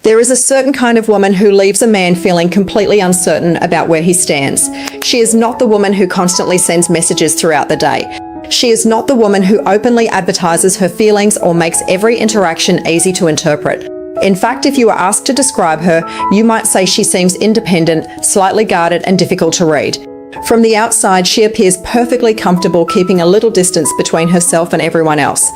There is a certain kind of woman who leaves a man feeling completely uncertain about where he stands. She is not the woman who constantly sends messages throughout the day. She is not the woman who openly advertises her feelings or makes every interaction easy to interpret. In fact, if you were asked to describe her, you might say she seems independent, slightly guarded, and difficult to read. From the outside, she appears perfectly comfortable keeping a little distance between herself and everyone else.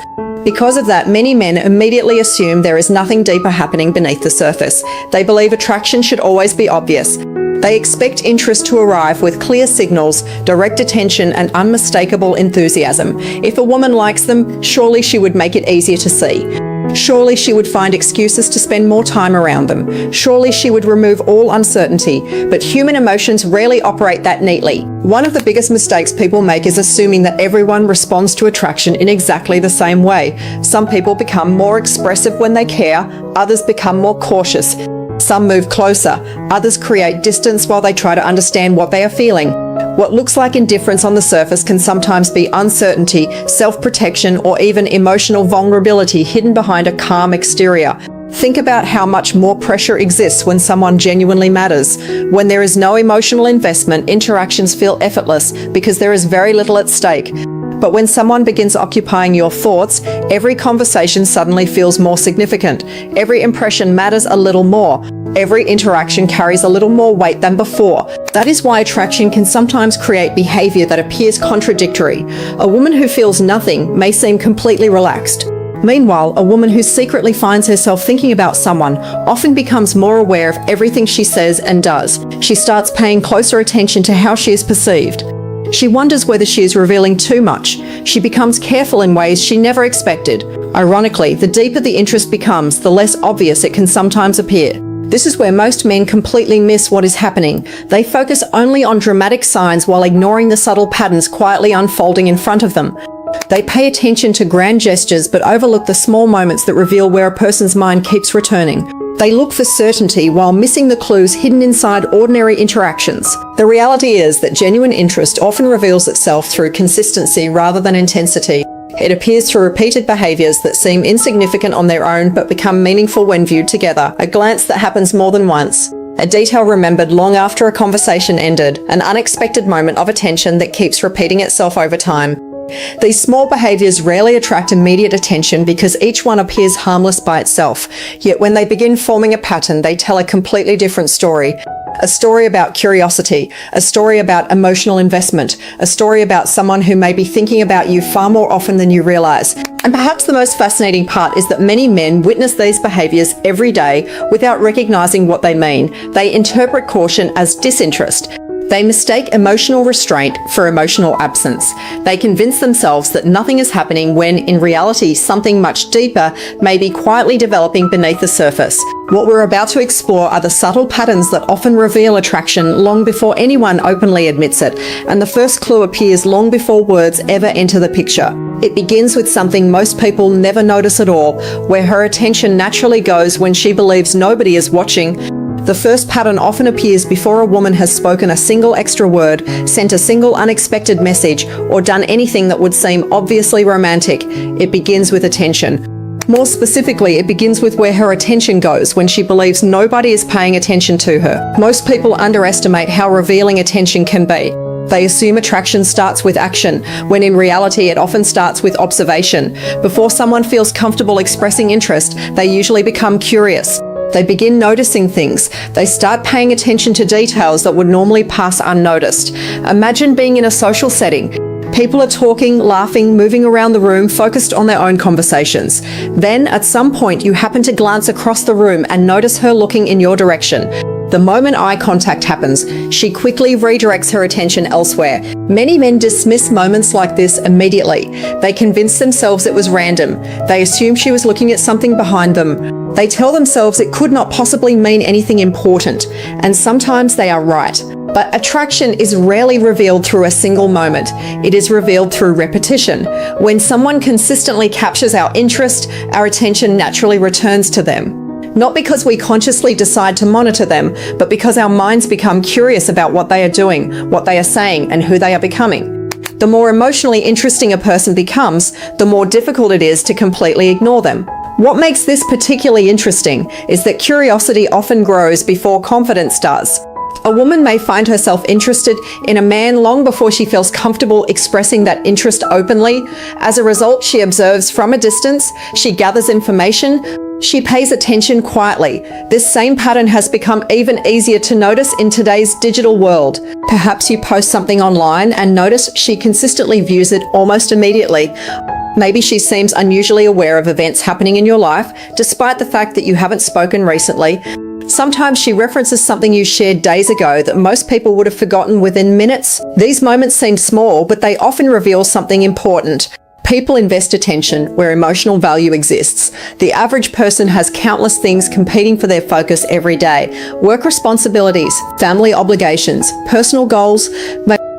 Because of that, many men immediately assume there is nothing deeper happening beneath the surface. They believe attraction should always be obvious. They expect interest to arrive with clear signals, direct attention, and unmistakable enthusiasm. If a woman likes them, surely she would make it easier to see. Surely she would find excuses to spend more time around them. Surely she would remove all uncertainty. But human emotions rarely operate that neatly. One of the biggest mistakes people make is assuming that everyone responds to attraction in exactly the same way. Some people become more expressive when they care, others become more cautious. Some move closer, others create distance while they try to understand what they are feeling. What looks like indifference on the surface can sometimes be uncertainty, self-protection, or even emotional vulnerability hidden behind a calm exterior. Think about how much more pressure exists when someone genuinely matters. When there is no emotional investment, interactions feel effortless because there is very little at stake. But when someone begins occupying your thoughts, every conversation suddenly feels more significant. Every impression matters a little more. Every interaction carries a little more weight than before. That is why attraction can sometimes create behavior that appears contradictory. A woman who feels nothing may seem completely relaxed. Meanwhile, a woman who secretly finds herself thinking about someone often becomes more aware of everything she says and does. She starts paying closer attention to how she is perceived. She wonders whether she is revealing too much. She becomes careful in ways she never expected. Ironically, the deeper the interest becomes, the less obvious it can sometimes appear. This is where most men completely miss what is happening. They focus only on dramatic signs while ignoring the subtle patterns quietly unfolding in front of them. They pay attention to grand gestures but overlook the small moments that reveal where a person's mind keeps returning. They look for certainty while missing the clues hidden inside ordinary interactions. The reality is that genuine interest often reveals itself through consistency rather than intensity. It appears through repeated behaviors that seem insignificant on their own but become meaningful when viewed together. A glance that happens more than once. A detail remembered long after a conversation ended. An unexpected moment of attention that keeps repeating itself over time. These small behaviors rarely attract immediate attention because each one appears harmless by itself. Yet when they begin forming a pattern, they tell a completely different story. A story about curiosity, a story about emotional investment, a story about someone who may be thinking about you far more often than you realize. And perhaps the most fascinating part is that many men witness these behaviors every day without recognizing what they mean. They interpret caution as disinterest. They mistake emotional restraint for emotional absence. They convince themselves that nothing is happening when, in reality, something much deeper may be quietly developing beneath the surface. What we're about to explore are the subtle patterns that often reveal attraction long before anyone openly admits it, and the first clue appears long before words ever enter the picture. It begins with something most people never notice at all, where her attention naturally goes when she believes nobody is watching. The first pattern often appears before a woman has spoken a single extra word, sent a single unexpected message, or done anything that would seem obviously romantic. It begins with attention. More specifically, it begins with where her attention goes when she believes nobody is paying attention to her. Most people underestimate how revealing attention can be. They assume attraction starts with action, when in reality it often starts with observation. Before someone feels comfortable expressing interest, they usually become curious. They begin noticing things. They start paying attention to details that would normally pass unnoticed. Imagine being in a social setting. People are talking, laughing, moving around the room, focused on their own conversations. Then, at some point, you happen to glance across the room and notice her looking in your direction. The moment eye contact happens, she quickly redirects her attention elsewhere. Many men dismiss moments like this immediately. They convince themselves it was random. They assume she was looking at something behind them. They tell themselves it could not possibly mean anything important, and sometimes they are right. But attraction is rarely revealed through a single moment. It is revealed through repetition. When someone consistently captures our interest, our attention naturally returns to them. Not because we consciously decide to monitor them, but because our minds become curious about what they are doing, what they are saying, and who they are becoming. The more emotionally interesting a person becomes, the more difficult it is to completely ignore them. What makes this particularly interesting is that curiosity often grows before confidence does. A woman may find herself interested in a man long before she feels comfortable expressing that interest openly. As a result, she observes from a distance, she gathers information, she pays attention quietly. This same pattern has become even easier to notice in today's digital world. Perhaps you post something online and notice she consistently views it almost immediately. Maybe she seems unusually aware of events happening in your life, despite the fact that you haven't spoken recently. Sometimes she references something you shared days ago that most people would have forgotten within minutes. These moments seem small, but they often reveal something important. People invest attention where emotional value exists. The average person has countless things competing for their focus every day. Work responsibilities, family obligations, personal goals,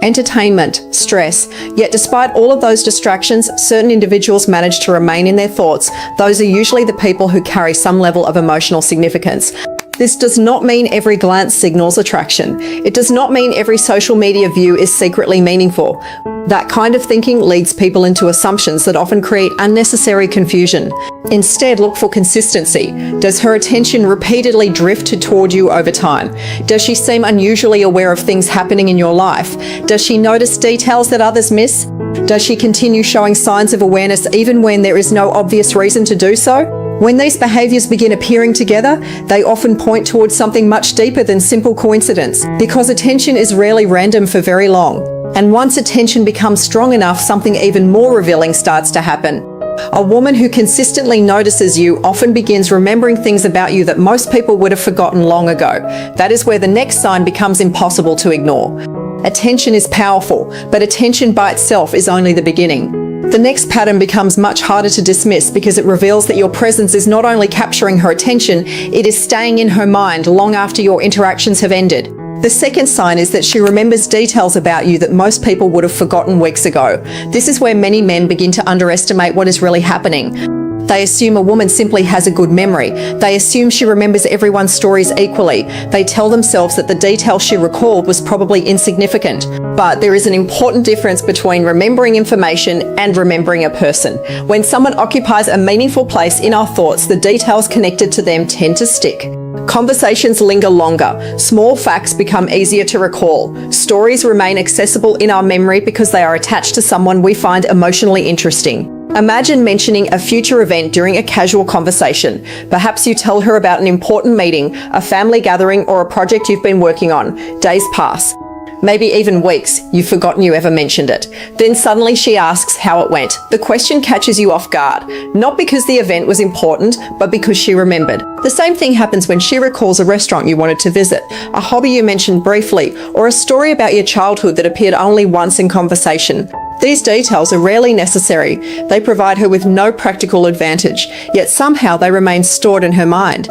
entertainment, stress. Yet despite all of those distractions, certain individuals manage to remain in their thoughts. Those are usually the people who carry some level of emotional significance. This does not mean every glance signals attraction. It does not mean every social media view is secretly meaningful. That kind of thinking leads people into assumptions that often create unnecessary confusion. Instead, look for consistency. Does her attention repeatedly drift toward you over time? Does she seem unusually aware of things happening in your life? Does she notice details that others miss? Does she continue showing signs of awareness even when there is no obvious reason to do so? When these behaviors begin appearing together, they often point towards something much deeper than simple coincidence, because attention is rarely random for very long. And once attention becomes strong enough, something even more revealing starts to happen. A woman who consistently notices you often begins remembering things about you that most people would have forgotten long ago. That is where the next sign becomes impossible to ignore. Attention is powerful, but attention by itself is only the beginning. The next pattern becomes much harder to dismiss because it reveals that your presence is not only capturing her attention, it is staying in her mind long after your interactions have ended. The second sign is that she remembers details about you that most people would have forgotten weeks ago. This is where many men begin to underestimate what is really happening. They assume a woman simply has a good memory. They assume she remembers everyone's stories equally. They tell themselves that the detail she recalled was probably insignificant. But there is an important difference between remembering information and remembering a person. When someone occupies a meaningful place in our thoughts, the details connected to them tend to stick. Conversations linger longer. Small facts become easier to recall. Stories remain accessible in our memory because they are attached to someone we find emotionally interesting. Imagine mentioning a future event during a casual conversation. Perhaps you tell her about an important meeting, a family gathering, or a project you've been working on. Days pass. Maybe even weeks, you've forgotten you ever mentioned it. Then suddenly she asks how it went. The question catches you off guard, not because the event was important, but because she remembered. The same thing happens when she recalls a restaurant you wanted to visit, a hobby you mentioned briefly, or a story about your childhood that appeared only once in conversation. These details are rarely necessary. They provide her with no practical advantage, yet somehow they remain stored in her mind.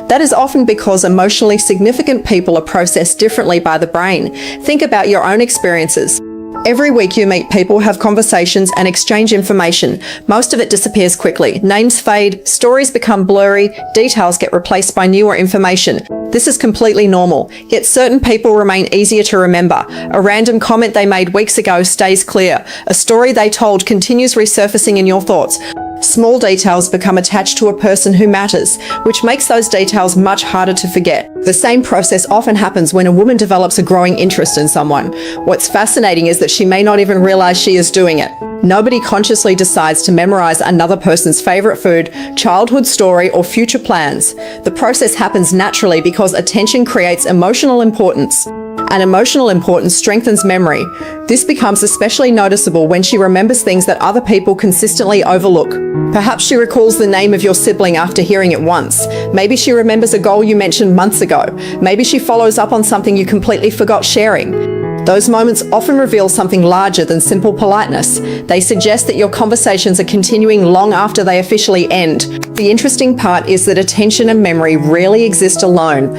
That is often because emotionally significant people are processed differently by the brain. Think about your own experiences. Every week you meet people, have conversations, and exchange information. Most of it disappears quickly. Names fade, stories become blurry, details get replaced by newer information. This is completely normal, yet certain people remain easier to remember. A random comment they made weeks ago stays clear. A story they told continues resurfacing in your thoughts. Small details become attached to a person who matters, which makes those details much harder to forget. The same process often happens when a woman develops a growing interest in someone. What's fascinating is that she may not even realize she is doing it. Nobody consciously decides to memorize another person's favorite food, childhood story, or future plans. The process happens naturally because attention creates emotional importance. And emotional importance strengthens memory. This becomes especially noticeable when she remembers things that other people consistently overlook. Perhaps she recalls the name of your sibling after hearing it once. Maybe she remembers a goal you mentioned months ago. Maybe she follows up on something you completely forgot sharing. Those moments often reveal something larger than simple politeness. They suggest that your conversations are continuing long after they officially end. The interesting part is that attention and memory rarely exist alone.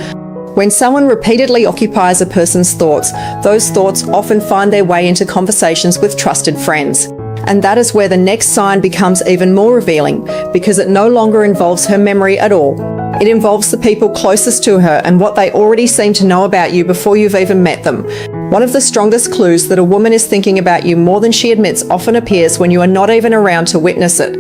When someone repeatedly occupies a person's thoughts, those thoughts often find their way into conversations with trusted friends. And that is where the next sign becomes even more revealing, because it no longer involves her memory at all. It involves the people closest to her and what they already seem to know about you before you've even met them. One of the strongest clues that a woman is thinking about you more than she admits often appears when you are not even around to witness it.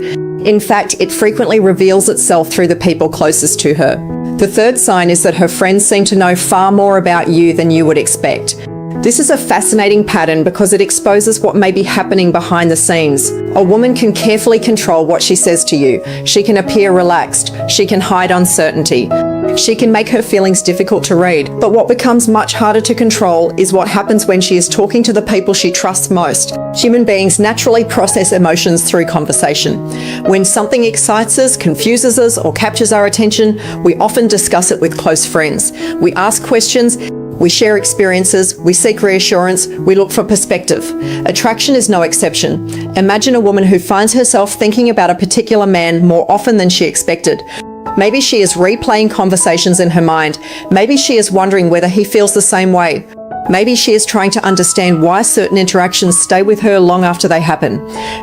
In fact, it frequently reveals itself through the people closest to her. The third sign is that her friends seem to know far more about you than you would expect. This is a fascinating pattern because it exposes what may be happening behind the scenes. A woman can carefully control what she says to you. She can appear relaxed. She can hide uncertainty. She can make her feelings difficult to read. But what becomes much harder to control is what happens when she is talking to the people she trusts most. Human beings naturally process emotions through conversation. When something excites us, confuses us, or captures our attention, we often discuss it with close friends. We ask questions. We share experiences, we seek reassurance, we look for perspective. Attraction is no exception. Imagine a woman who finds herself thinking about a particular man more often than she expected. Maybe she is replaying conversations in her mind. Maybe she is wondering whether he feels the same way. Maybe she is trying to understand why certain interactions stay with her long after they happen.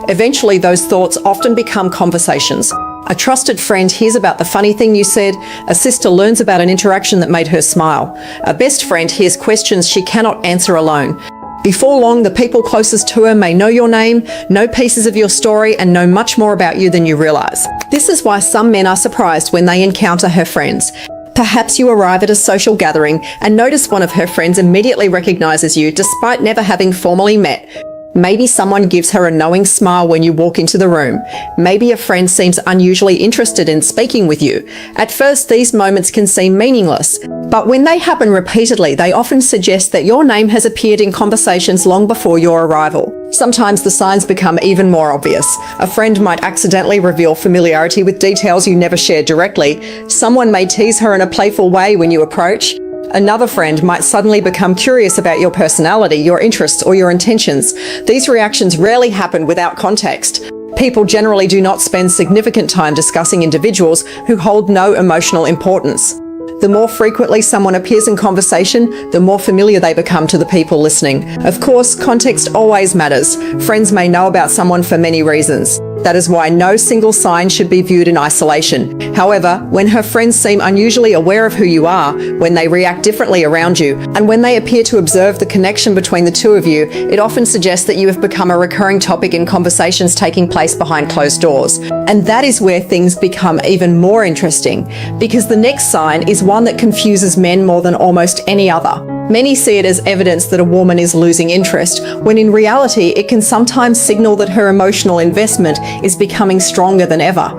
Eventually, those thoughts often become conversations. A trusted friend hears about the funny thing you said. A sister learns about an interaction that made her smile. A best friend hears questions she cannot answer alone. Before long, the people closest to her may know your name, know pieces of your story, and know much more about you than you realize. This is why some men are surprised when they encounter her friends. Perhaps you arrive at a social gathering and notice one of her friends immediately recognizes you despite never having formally met. Maybe someone gives her a knowing smile when you walk into the room. Maybe a friend seems unusually interested in speaking with you. At first, these moments can seem meaningless, but when they happen repeatedly, they often suggest that your name has appeared in conversations long before your arrival. Sometimes the signs become even more obvious. A friend might accidentally reveal familiarity with details you never shared directly. Someone may tease her in a playful way when you approach. Another friend might suddenly become curious about your personality, your interests, or your intentions. These reactions rarely happen without context. People generally do not spend significant time discussing individuals who hold no emotional importance. The more frequently someone appears in conversation, the more familiar they become to the people listening. Of course, context always matters. Friends may know about someone for many reasons. That is why no single sign should be viewed in isolation. However, when her friends seem unusually aware of who you are, when they react differently around you, and when they appear to observe the connection between the two of you, it often suggests that you have become a recurring topic in conversations taking place behind closed doors. And that is where things become even more interesting, because the next sign is one that confuses men more than almost any other. Many see it as evidence that a woman is losing interest, when in reality it can sometimes signal that her emotional investment is becoming stronger than ever.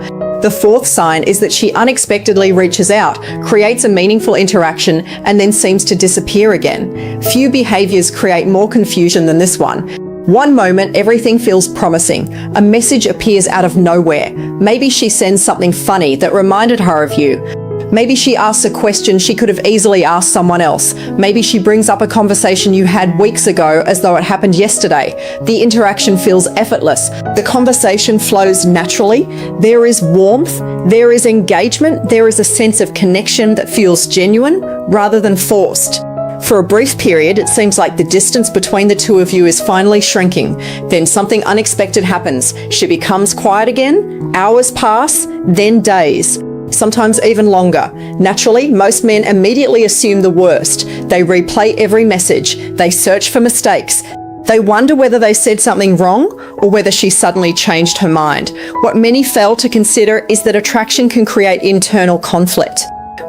The fourth sign is that she unexpectedly reaches out, creates a meaningful interaction, and then seems to disappear again. Few behaviors create more confusion than this one. One moment, everything feels promising. A message appears out of nowhere. Maybe she sends something funny that reminded her of you. Maybe she asks a question she could have easily asked someone else. Maybe she brings up a conversation you had weeks ago as though it happened yesterday. The interaction feels effortless. The conversation flows naturally. There is warmth. There is engagement. There is a sense of connection that feels genuine rather than forced. For a brief period, it seems like the distance between the two of you is finally shrinking. Then something unexpected happens. She becomes quiet again. Hours pass, then days. Sometimes even longer. Naturally, most men immediately assume the worst. They replay every message. They search for mistakes. They wonder whether they said something wrong or whether she suddenly changed her mind. What many fail to consider is that attraction can create internal conflict.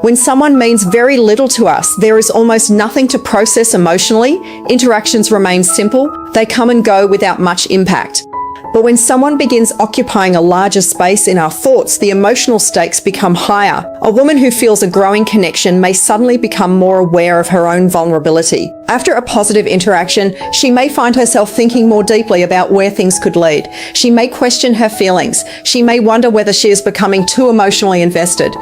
When someone means very little to us, there is almost nothing to process emotionally. Interactions remain simple. They come and go without much impact. But when someone begins occupying a larger space in our thoughts, the emotional stakes become higher. A woman who feels a growing connection may suddenly become more aware of her own vulnerability. After a positive interaction, she may find herself thinking more deeply about where things could lead. She may question her feelings. She may wonder whether she is becoming too emotionally invested.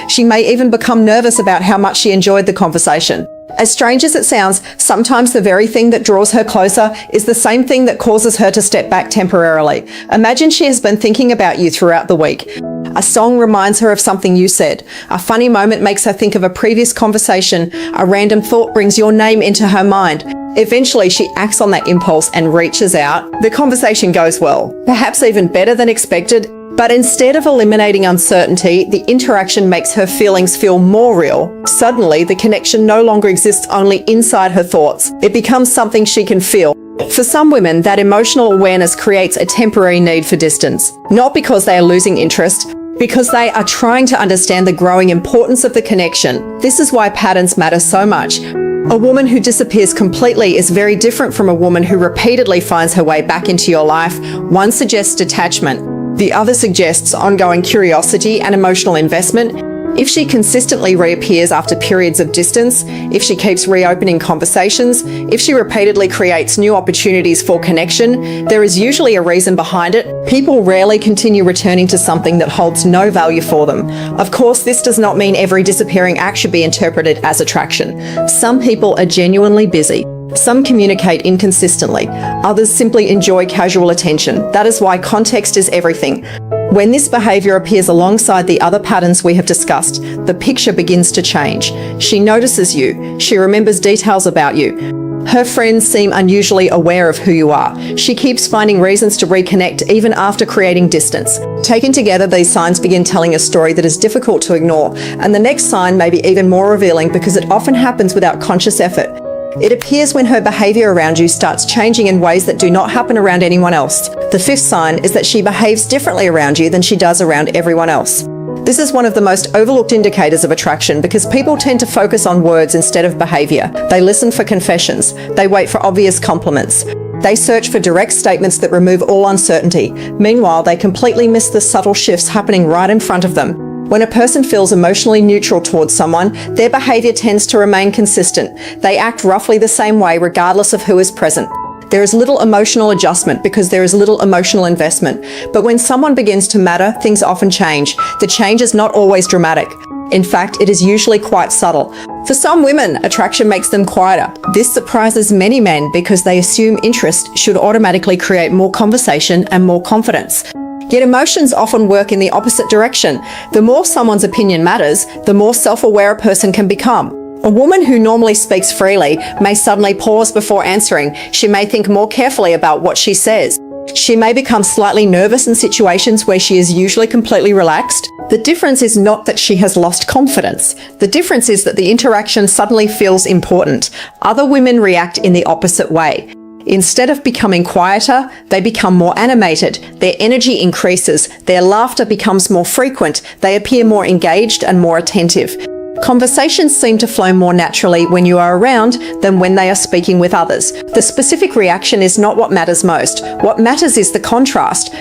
She may even become nervous about how much she enjoyed the conversation. As strange as it sounds, sometimes the very thing that draws her closer is the same thing that causes her to step back temporarily. Imagine she has been thinking about you throughout the week. A song reminds her of something you said. A funny moment makes her think of a previous conversation. A random thought brings your name into her mind. Eventually, she acts on that impulse and reaches out. The conversation goes well, perhaps even better than expected. But instead of eliminating uncertainty, the interaction makes her feelings feel more real. Suddenly, the connection no longer exists only inside her thoughts. It becomes something she can feel. For some women, that emotional awareness creates a temporary need for distance, not because they are losing interest, because they are trying to understand the growing importance of the connection. This is why patterns matter so much. A woman who disappears completely is very different from a woman who repeatedly finds her way back into your life. One suggests detachment, the other suggests ongoing curiosity and emotional investment. If she consistently reappears after periods of distance, if she keeps reopening conversations, if she repeatedly creates new opportunities for connection, there is usually a reason behind it. People rarely continue returning to something that holds no value for them. Of course, this does not mean every disappearing act should be interpreted as attraction. Some people are genuinely busy. Some communicate inconsistently. Others simply enjoy casual attention. That is why context is everything. When this behaviour appears alongside the other patterns we have discussed, the picture begins to change. She notices you. She remembers details about you. Her friends seem unusually aware of who you are. She keeps finding reasons to reconnect even after creating distance. Taken together, these signs begin telling a story that is difficult to ignore, and the next sign may be even more revealing because it often happens without conscious effort. It appears when her behaviour around you starts changing in ways that do not happen around anyone else. The fifth sign is that she behaves differently around you than she does around everyone else. This is one of the most overlooked indicators of attraction because people tend to focus on words instead of behaviour. They listen for confessions. They wait for obvious compliments. They search for direct statements that remove all uncertainty. Meanwhile, they completely miss the subtle shifts happening right in front of them. When a person feels emotionally neutral towards someone, their behaviour tends to remain consistent. They act roughly the same way regardless of who is present. There is little emotional adjustment because there is little emotional investment. But when someone begins to matter, things often change. The change is not always dramatic. In fact, it is usually quite subtle. For some women, attraction makes them quieter. This surprises many men because they assume interest should automatically create more conversation and more confidence. Yet emotions often work in the opposite direction. The more someone's opinion matters, the more self-aware a person can become. A woman who normally speaks freely may suddenly pause before answering. She may think more carefully about what she says. She may become slightly nervous in situations where she is usually completely relaxed. The difference is not that she has lost confidence. The difference is that the interaction suddenly feels important. Other women react in the opposite way. Instead of becoming quieter, they become more animated. Their energy increases. Their laughter becomes more frequent. They appear more engaged and more attentive. Conversations seem to flow more naturally when you are around than when they are speaking with others. The specific reaction is not what matters most. What matters is the contrast.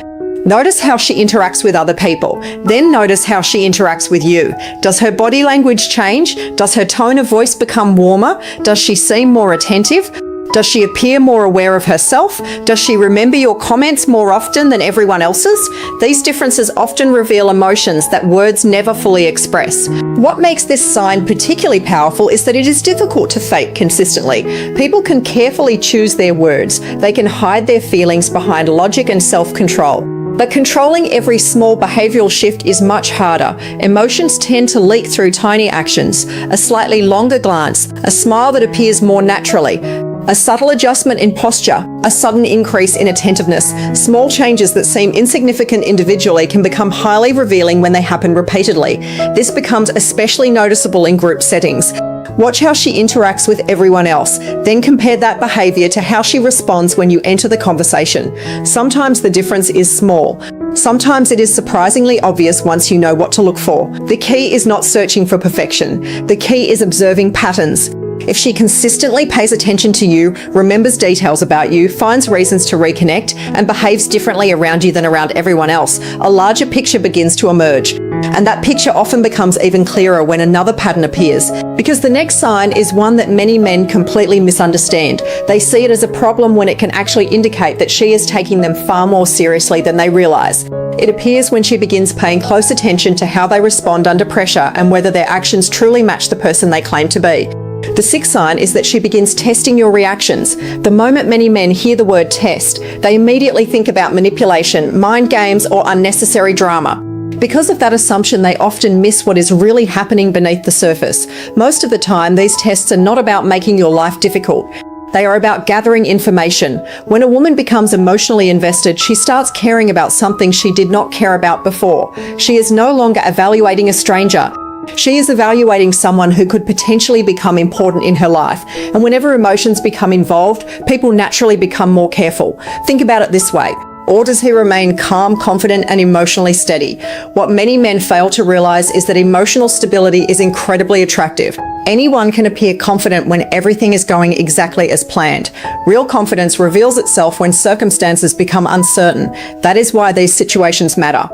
Notice how she interacts with other people. Then notice how she interacts with you. Does her body language change? Does her tone of voice become warmer? Does she seem more attentive? Does she appear more aware of herself? Does she remember your comments more often than everyone else's? These differences often reveal emotions that words never fully express. What makes this sign particularly powerful is that it is difficult to fake consistently. People can carefully choose their words. They can hide their feelings behind logic and self-control. But controlling every small behavioural shift is much harder. Emotions tend to leak through tiny actions, a slightly longer glance, a smile that appears more naturally, a subtle adjustment in posture, a sudden increase in attentiveness. Small changes that seem insignificant individually can become highly revealing when they happen repeatedly. This becomes especially noticeable in group settings. Watch how she interacts with everyone else, then compare that behaviour to how she responds when you enter the conversation. Sometimes the difference is small. Sometimes it is surprisingly obvious once you know what to look for. The key is not searching for perfection. The key is observing patterns. If she consistently pays attention to you, remembers details about you, finds reasons to reconnect, and behaves differently around you than around everyone else, a larger picture begins to emerge. And that picture often becomes even clearer when another pattern appears, because the next sign is one that many men completely misunderstand. They see it as a problem when it can actually indicate that she is taking them far more seriously than they realise. It appears when she begins paying close attention to how they respond under pressure and whether their actions truly match the person they claim to be. The sixth sign is that she begins testing your reactions. The moment many men hear the word test, they immediately think about manipulation, mind games, or unnecessary drama. Because of that assumption, they often miss what is really happening beneath the surface. Most of the time, these tests are not about making your life difficult. They are about gathering information. When a woman becomes emotionally invested, she starts caring about something she did not care about before. She is no longer evaluating a stranger. She is evaluating someone who could potentially become important in her life. And whenever emotions become involved, people naturally become more careful. Think about it this way. Or does he remain calm, confident, and emotionally steady? What many men fail to realize is that emotional stability is incredibly attractive. Anyone can appear confident when everything is going exactly as planned. Real confidence reveals itself when circumstances become uncertain. That is why these situations matter.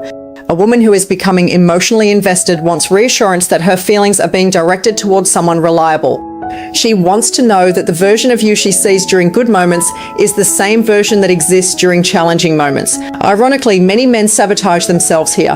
A woman who is becoming emotionally invested wants reassurance that her feelings are being directed towards someone reliable. She wants to know that the version of you she sees during good moments is the same version that exists during challenging moments. Ironically, many men sabotage themselves here.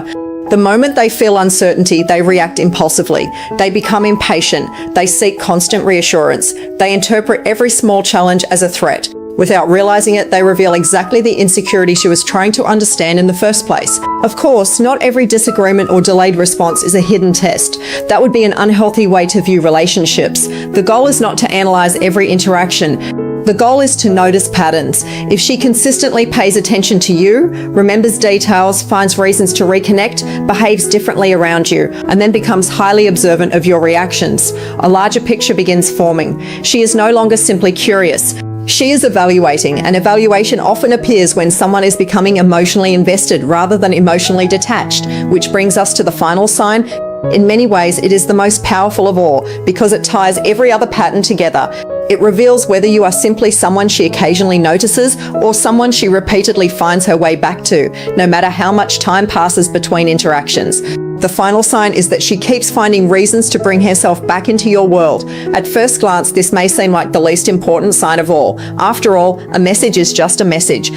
The moment they feel uncertainty, they react impulsively. They become impatient. They seek constant reassurance. They interpret every small challenge as a threat. Without realizing it, they reveal exactly the insecurity she was trying to understand in the first place. Of course, not every disagreement or delayed response is a hidden test. That would be an unhealthy way to view relationships. The goal is not to analyze every interaction. The goal is to notice patterns. If she consistently pays attention to you, remembers details, finds reasons to reconnect, behaves differently around you, and then becomes highly observant of your reactions, a larger picture begins forming. She is no longer simply curious. She is evaluating, and evaluation often appears when someone is becoming emotionally invested rather than emotionally detached, which brings us to the final sign. In many ways, it is the most powerful of all because it ties every other pattern together. It reveals whether you are simply someone she occasionally notices or someone she repeatedly finds her way back to, no matter how much time passes between interactions. The final sign is that she keeps finding reasons to bring herself back into your world. At first glance, this may seem like the least important sign of all. After all, a message is just a message.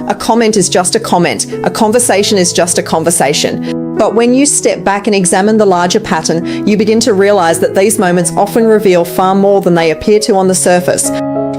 A comment is just a comment. A conversation is just a conversation. But when you step back and examine the larger pattern, you begin to realize that these moments often reveal far more than they appear to on the surface.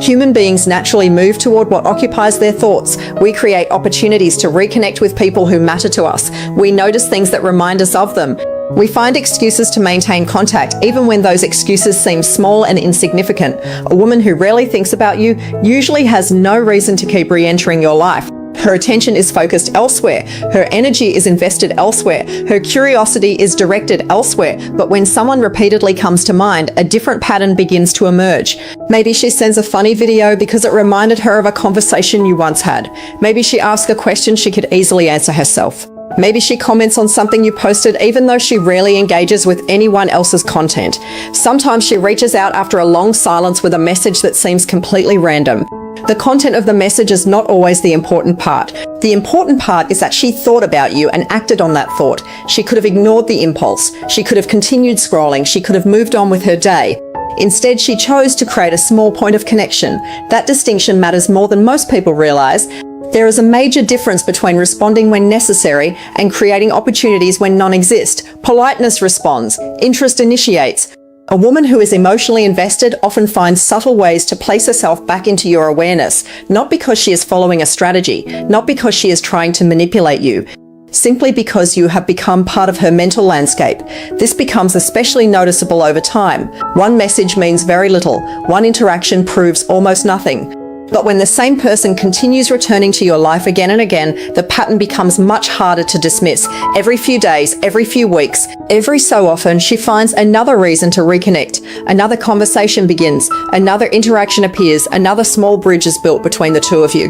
Human beings naturally move toward what occupies their thoughts. We create opportunities to reconnect with people who matter to us. We notice things that remind us of them. We find excuses to maintain contact, even when those excuses seem small and insignificant. A woman who rarely thinks about you usually has no reason to keep re-entering your life. Her attention is focused elsewhere. Her energy is invested elsewhere. Her curiosity is directed elsewhere. But when someone repeatedly comes to mind, a different pattern begins to emerge. Maybe she sends a funny video because it reminded her of a conversation you once had. Maybe she asks a question she could easily answer herself. Maybe she comments on something you posted even though she rarely engages with anyone else's content. Sometimes she reaches out after a long silence with a message that seems completely random. The content of the message is not always the important part. The important part is that she thought about you and acted on that thought. She could have ignored the impulse. She could have continued scrolling. She could have moved on with her day. Instead, she chose to create a small point of connection. That distinction matters more than most people realize. There is a major difference between responding when necessary and creating opportunities when none exist. Politeness responds. Interest initiates. A woman who is emotionally invested often finds subtle ways to place herself back into your awareness, not because she is following a strategy, not because she is trying to manipulate you, simply because you have become part of her mental landscape. This becomes especially noticeable over time. One message means very little. One interaction proves almost nothing. But when the same person continues returning to your life again and again, the pattern becomes much harder to dismiss. Every few days, every few weeks, every so often, she finds another reason to reconnect. Another conversation begins, another interaction appears, another small bridge is built between the two of you.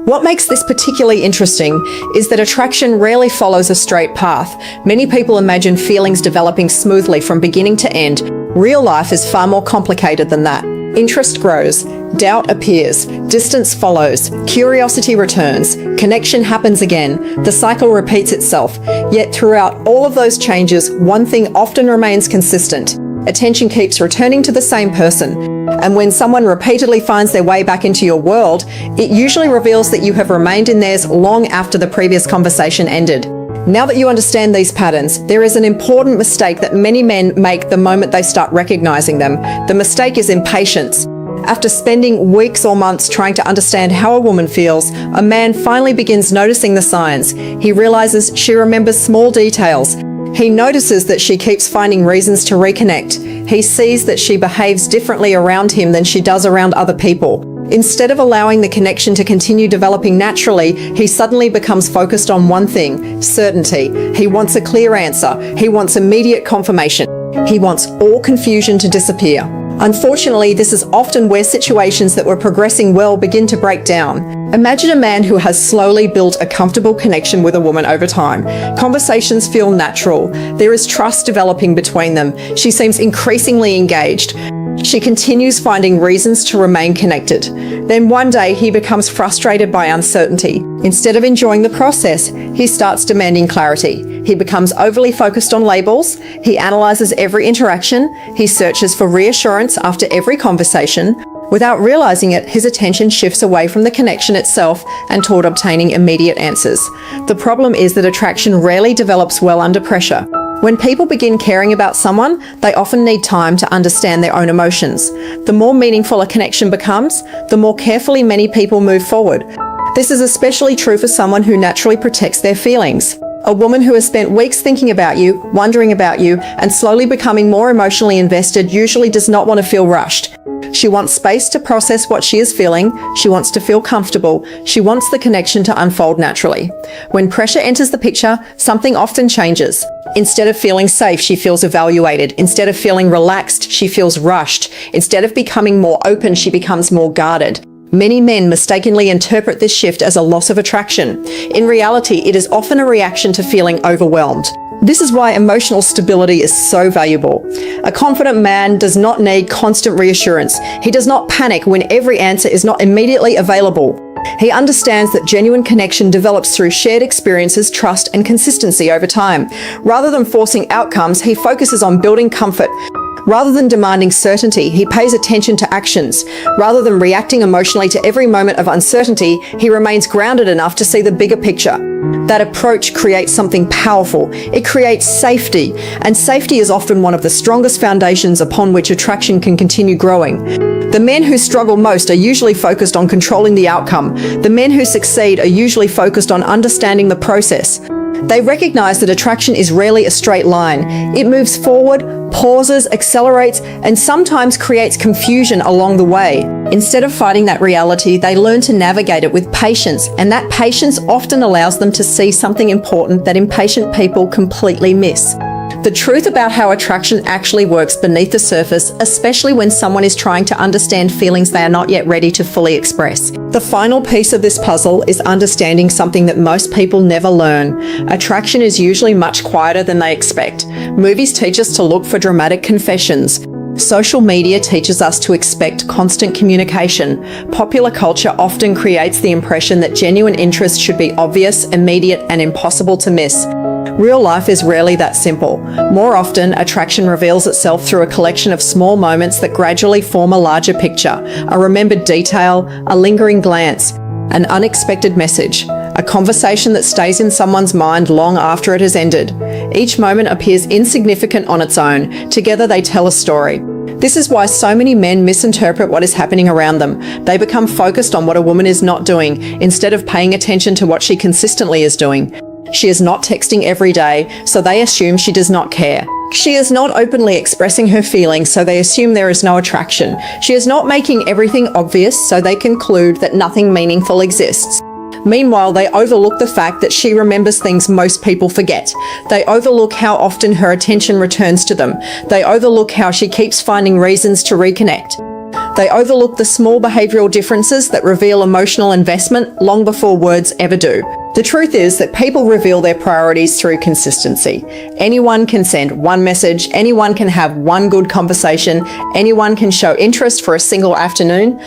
What makes this particularly interesting is that attraction rarely follows a straight path. Many people imagine feelings developing smoothly from beginning to end. Real life is far more complicated than that. Interest grows, doubt appears, distance follows, curiosity returns, connection happens again, the cycle repeats itself. Yet throughout all of those changes, one thing often remains consistent. Attention keeps returning to the same person. And when someone repeatedly finds their way back into your world, it usually reveals that you have remained in theirs long after the previous conversation ended. Now that you understand these patterns, there is an important mistake that many men make the moment they start recognizing them. The mistake is impatience. After spending weeks or months trying to understand how a woman feels, a man finally begins noticing the signs. He realizes she remembers small details. He notices that she keeps finding reasons to reconnect. He sees that she behaves differently around him than she does around other people. Instead of allowing the connection to continue developing naturally, he suddenly becomes focused on one thing: certainty. He wants a clear answer. He wants immediate confirmation. He wants all confusion to disappear. Unfortunately, this is often where situations that were progressing well begin to break down. Imagine a man who has slowly built a comfortable connection with a woman over time. Conversations feel natural. There is trust developing between them. She seems increasingly engaged. She continues finding reasons to remain connected. Then one day he becomes frustrated by uncertainty. Instead of enjoying the process, he starts demanding clarity. He becomes overly focused on labels. He analyzes every interaction. He searches for reassurance after every conversation. Without realizing it, his attention shifts away from the connection itself and toward obtaining immediate answers. The problem is that attraction rarely develops well under pressure. When people begin caring about someone, they often need time to understand their own emotions. The more meaningful a connection becomes, the more carefully many people move forward. This is especially true for someone who naturally protects their feelings. A woman who has spent weeks thinking about you, wondering about you, and slowly becoming more emotionally invested usually does not want to feel rushed. She wants space to process what she is feeling. She wants to feel comfortable. She wants the connection to unfold naturally. When pressure enters the picture, something often changes. Instead of feeling safe, she feels evaluated. Instead of feeling relaxed, she feels rushed. Instead of becoming more open, she becomes more guarded. Many men mistakenly interpret this shift as a loss of attraction. In reality, it is often a reaction to feeling overwhelmed. This is why emotional stability is so valuable. A confident man does not need constant reassurance. He does not panic when every answer is not immediately available. He understands that genuine connection develops through shared experiences, trust, and consistency over time. Rather than forcing outcomes, he focuses on building comfort. Rather than demanding certainty, he pays attention to actions. Rather than reacting emotionally to every moment of uncertainty, he remains grounded enough to see the bigger picture. That approach creates something powerful. It creates safety, and safety is often one of the strongest foundations upon which attraction can continue growing. The men who struggle most are usually focused on controlling the outcome. The men who succeed are usually focused on understanding the process. They recognize that attraction is rarely a straight line. It moves forward, pauses, accelerates, and sometimes creates confusion along the way. Instead of fighting that reality, they learn to navigate it with patience, and that patience often allows them to see something important that impatient people completely miss. The truth about how attraction actually works beneath the surface, especially when someone is trying to understand feelings they are not yet ready to fully express. The final piece of this puzzle is understanding something that most people never learn. Attraction is usually much quieter than they expect. Movies teach us to look for dramatic confessions. Social media teaches us to expect constant communication. Popular culture often creates the impression that genuine interest should be obvious, immediate, and impossible to miss. Real life is rarely that simple. More often, attraction reveals itself through a collection of small moments that gradually form a larger picture. A remembered detail, a lingering glance, an unexpected message, a conversation that stays in someone's mind long after it has ended. Each moment appears insignificant on its own. Together they tell a story. This is why so many men misinterpret what is happening around them. They become focused on what a woman is not doing, instead of paying attention to what she consistently is doing. She is not texting every day, so they assume she does not care. She is not openly expressing her feelings, so they assume there is no attraction. She is not making everything obvious, so they conclude that nothing meaningful exists. Meanwhile, they overlook the fact that she remembers things most people forget. They overlook how often her attention returns to them. They overlook how she keeps finding reasons to reconnect. They overlook the small behavioral differences that reveal emotional investment long before words ever do. The truth is that people reveal their priorities through consistency. Anyone can send one message, anyone can have one good conversation, anyone can show interest for a single afternoon.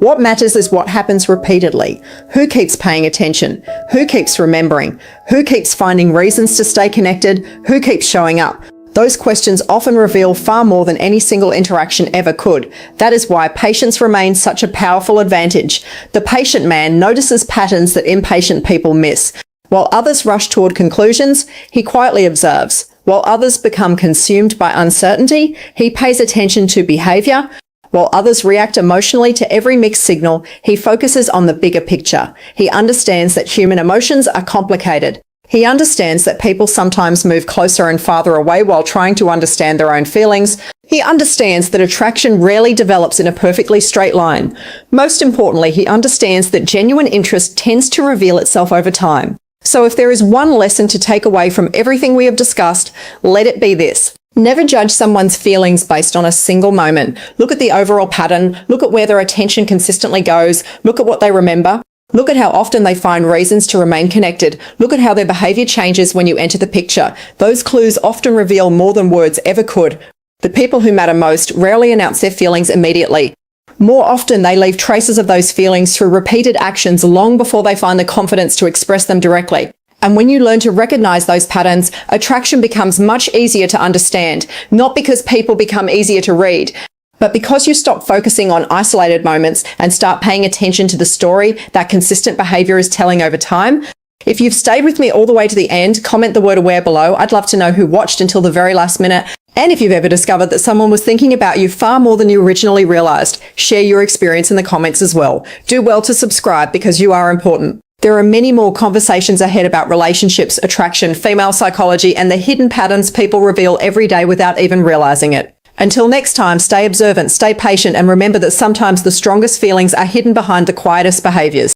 What matters is what happens repeatedly. Who keeps paying attention? Who keeps remembering? Who keeps finding reasons to stay connected? Who keeps showing up? Those questions often reveal far more than any single interaction ever could. That is why patience remains such a powerful advantage. The patient man notices patterns that impatient people miss. While others rush toward conclusions, he quietly observes. While others become consumed by uncertainty, he pays attention to behavior. While others react emotionally to every mixed signal, he focuses on the bigger picture. He understands that human emotions are complicated. He understands that people sometimes move closer and farther away while trying to understand their own feelings, He understands that attraction rarely develops in a perfectly straight line. Most importantly, he understands that genuine interest tends to reveal itself over time. So if there is one lesson to take away from everything we have discussed, let it be this. Never judge someone's feelings based on a single moment. Look at the overall pattern, look at where their attention consistently goes, look at what they remember. Look at how often they find reasons to remain connected. Look at how their behavior changes when you enter the picture. Those clues often reveal more than words ever could. The people who matter most rarely announce their feelings immediately. More often, they leave traces of those feelings through repeated actions long before they find the confidence to express them directly. And when you learn to recognize those patterns, attraction becomes much easier to understand, not because people become easier to read, but because you stop focusing on isolated moments and start paying attention to the story that consistent behavior is telling over time. If you've stayed with me all the way to the end, comment the word aware below. I'd love to know who watched until the very last minute. And if you've ever discovered that someone was thinking about you far more than you originally realized, share your experience in the comments as well. Do well to subscribe because you are important. There are many more conversations ahead about relationships, attraction, female psychology, and the hidden patterns people reveal every day without even realizing it. Until next time, stay observant, stay patient, and remember that sometimes the strongest feelings are hidden behind the quietest behaviors.